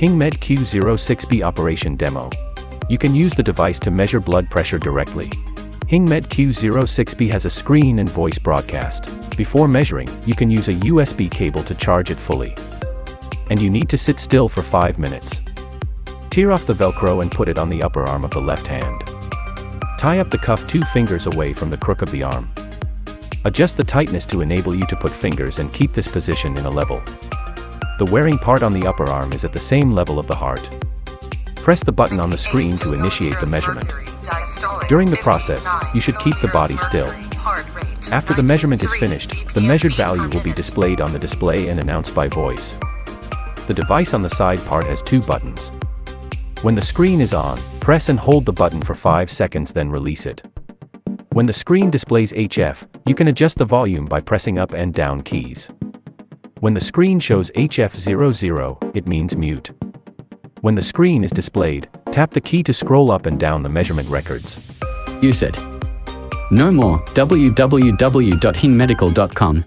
Hingmed Q06B Operation Demo. You can use the device to measure blood pressure directly. Hingmed Q06B has a screen and voice broadcast. Before measuring, you can use a USB cable to charge it fully. And you need to sit still for 5 minutes. Tear off the Velcro and put it on the upper arm of the left hand. Tie up the cuff 2 fingers away from the crook of the arm. Adjust the tightness to enable you to put fingers and keep this position in a level. The wearing part on the upper arm is at the same level of the heart. Press the button on the screen to initiate the measurement. During the process, you should keep the body still. After the measurement is finished, the measured value will be displayed on the display and announced by voice. The device on the side part has 2 buttons. When the screen is on, press and hold the button for 5 seconds, then release it. When the screen displays HF, you can adjust the volume by pressing up and down keys. When the screen shows HF00, it means mute. When the screen is displayed, tap the key to scroll up and down the measurement records. Use it. No more. www.hingmedical.com